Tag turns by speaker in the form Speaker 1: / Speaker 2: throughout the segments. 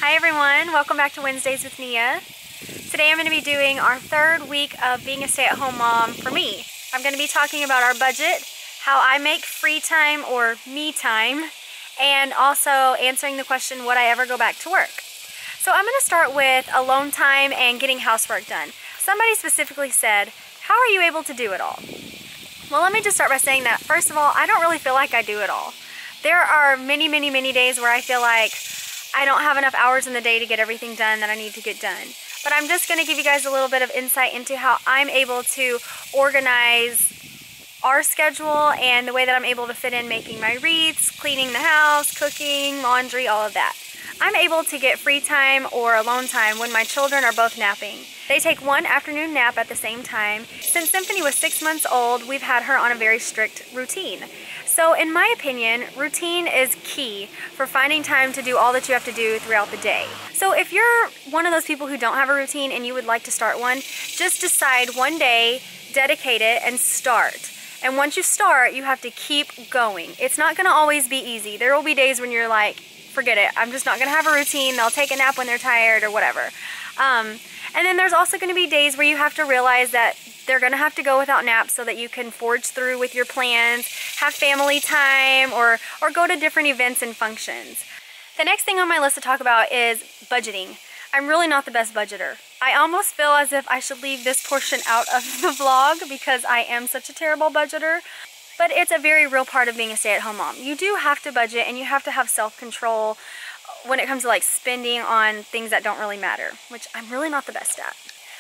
Speaker 1: Hi everyone, welcome back to Wednesdays with Nia. Today I'm going to be doing our third week of being a stay-at-home mom for me. I'm going to be talking about our budget, how I make free time or me time, and also answering the question, would I ever go back to work? So I'm going to start with alone time and getting housework done. Somebody specifically said, how are you able to do it all? Well, let me just start by saying that, first of all, I don't really feel like I do it all. There are many days where I feel like I don't have enough hours in the day to get everything done that I need to get done. But I'm just going to give you guys a little bit of insight into how I'm able to organize our schedule and the way that I'm able to fit in making my wreaths, cleaning the house, cooking, laundry, all of that. I'm able to get free time or alone time when my children are both napping. They take one afternoon nap at the same time. Since Symphony was 6 months old, we've had her on a very strict routine. So in my opinion, routine is key for finding time to do all that you have to do throughout the day. So if you're one of those people who don't have a routine and you would like to start one, just decide one day, dedicate it, and start. And once you start, you have to keep going. It's not gonna always be easy. There will be days when you're like, forget it, I'm just not gonna have a routine, they'll take a nap when they're tired or whatever. And then there's also gonna be days where you have to realize that they're gonna have to go without naps so that you can forge through with your plans, have family time, or go to different events and functions. The next thing on my list to talk about is budgeting. I'm really not the best budgeter. I almost feel as if I should leave this portion out of the vlog because I am such a terrible budgeter. But it's a very real part of being a stay-at-home mom. You do have to budget and you have to have self-control when it comes to like spending on things that don't really matter, which I'm really not the best at.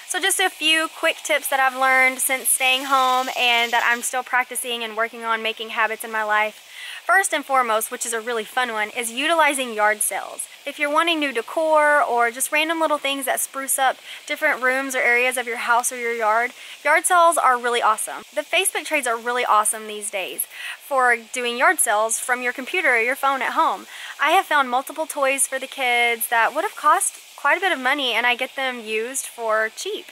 Speaker 1: So just a few quick tips that I've learned since staying home and that I'm still practicing and working on making habits in my life. First and foremost, which is a really fun one, is utilizing yard sales. If you're wanting new decor or just random little things that spruce up different rooms or areas of your house or your yard sales are really awesome. The Facebook trades are really awesome these days for doing yard sales from your computer or your phone at home. I have found multiple toys for the kids that would have cost quite a bit of money and I get them used for cheap.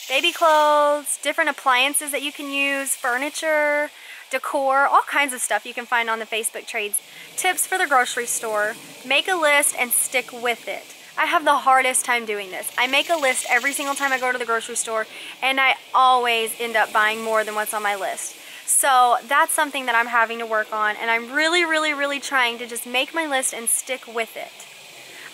Speaker 1: Baby clothes, different appliances that you can use, furniture, decor, all kinds of stuff you can find on the Facebook trades. Tips for the grocery store: make a list and stick with it. I have the hardest time doing this. I make a list every single time I go to the grocery store and I always end up buying more than what's on my list. So that's something that I'm having to work on and I'm really trying to just make my list and stick with it.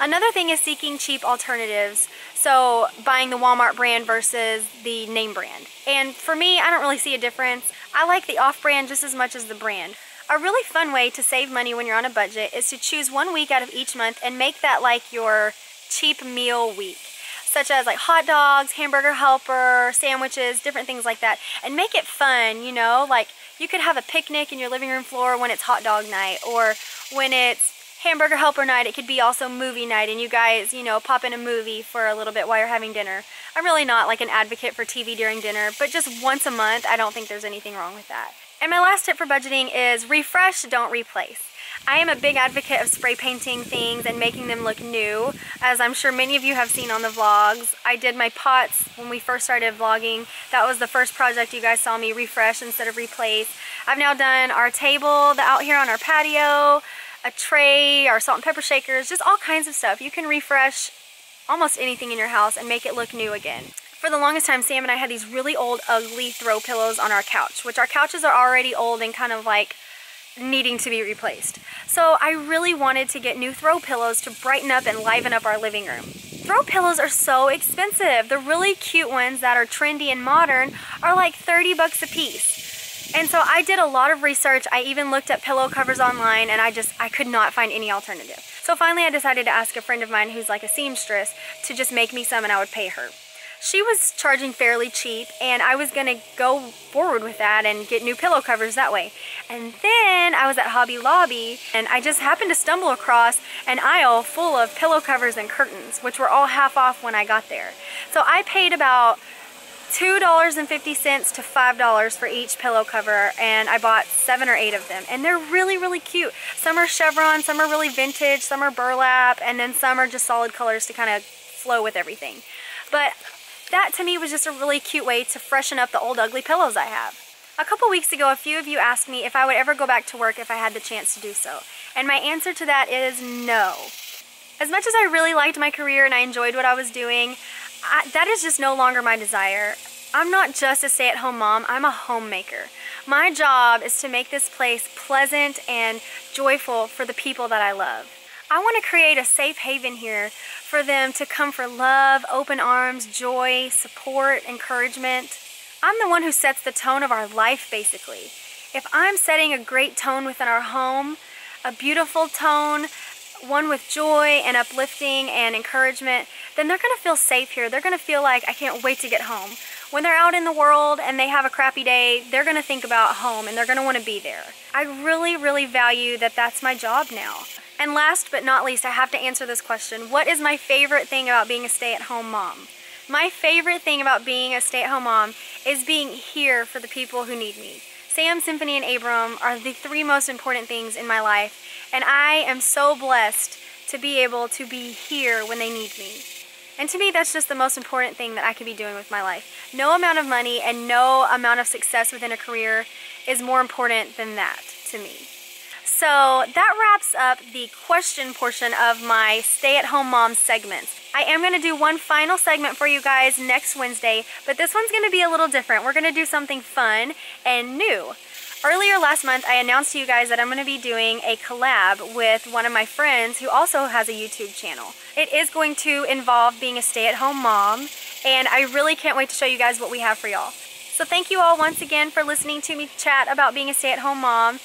Speaker 1: Another thing is seeking cheap alternatives, so buying the Walmart brand versus the name brand. And for me, I don't really see a difference. I like the off-brand just as much as the brand. A really fun way to save money when you're on a budget is to choose 1 week out of each month and make that like your cheap meal week, such as like hot dogs, hamburger helper, sandwiches, different things like that, and make it fun, you know, like you could have a picnic in your living room floor when it's hot dog night, or when it's hamburger helper night, it could be also movie night and you guys, you know, pop in a movie for a little bit while you're having dinner. I'm really not like an advocate for TV during dinner, but just once a month, I don't think there's anything wrong with that. And my last tip for budgeting is refresh, don't replace. I am a big advocate of spray painting things and making them look new, as I'm sure many of you have seen on the vlogs. I did my pots when we first started vlogging. That was the first project you guys saw me refresh instead of replace. I've now done our table out here on our patio, a tray, our salt and pepper shakers, just all kinds of stuff. You can refresh almost anything in your house and make it look new again. For the longest time, Sam and I had these really old, ugly throw pillows on our couch, which our couches are already old and kind of like needing to be replaced. So I really wanted to get new throw pillows to brighten up and liven up our living room. Throw pillows are so expensive. The really cute ones that are trendy and modern are like 30 bucks a piece. And so I did a lot of research. I even looked at pillow covers online and I could not find any alternative. So finally I decided to ask a friend of mine who's like a seamstress to just make me some and I would pay her. She was charging fairly cheap and I was gonna go forward with that and get new pillow covers that way. And then I was at Hobby Lobby and I just happened to stumble across an aisle full of pillow covers and curtains, which were all half off when I got there. So I paid about $2.50 to $5 for each pillow cover and I bought 7 or 8 of them and they're really cute. Some are chevron, some are really vintage, some are burlap, and then some are just solid colors to kind of flow with everything. But that to me was just a really cute way to freshen up the old ugly pillows I have. A couple weeks ago, a few of you asked me if I would ever go back to work if I had the chance to do so. And my answer to that is no. As much as I really liked my career and I enjoyed what I was doing, that is just no longer my desire. I'm not just a stay-at-home mom, I'm a homemaker. My job is to make this place pleasant and joyful for the people that I love. I want to create a safe haven here for them to come for love, open arms, joy, support, encouragement. I'm the one who sets the tone of our life, basically. If I'm setting a great tone within our home, a beautiful tone, one with joy and uplifting and encouragement, then they're going to feel safe here. They're going to feel like, I can't wait to get home. When they're out in the world and they have a crappy day, they're going to think about home and they're going to want to be there. I really, really value that that's my job now. And last but not least, I have to answer this question. What is my favorite thing about being a stay-at-home mom? My favorite thing about being a stay-at-home mom is being here for the people who need me. Sam, Symphony, and Abram are the 3 most important things in my life, and I am so blessed to be able to be here when they need me. And to me, that's just the most important thing that I could be doing with my life. No amount of money and no amount of success within a career is more important than that to me. So that wraps up the question portion of my stay-at-home mom segments. I am going to do one final segment for you guys next Wednesday, but this one's going to be a little different. We're going to do something fun and new. Earlier last month, I announced to you guys that I'm going to be doing a collab with one of my friends who also has a YouTube channel. It is going to involve being a stay-at-home mom, and I really can't wait to show you guys what we have for y'all. So thank you all once again for listening to me chat about being a stay-at-home mom.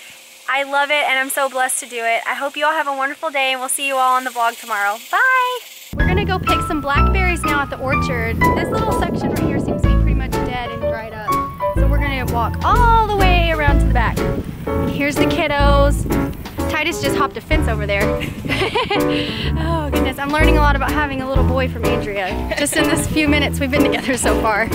Speaker 1: I love it, and I'm so blessed to do it. I hope you all have a wonderful day, and we'll see you all on the vlog tomorrow. Bye! We're going to go pick some blackberries now at the orchard. This little section right here seems to be pretty much dead and dried up. So we're going to walk all the way around to the back. And here's the kiddos. Titus just hopped a fence over there. Oh goodness, I'm learning a lot about having a little boy from Andrea. Just in this few minutes we've been together so far.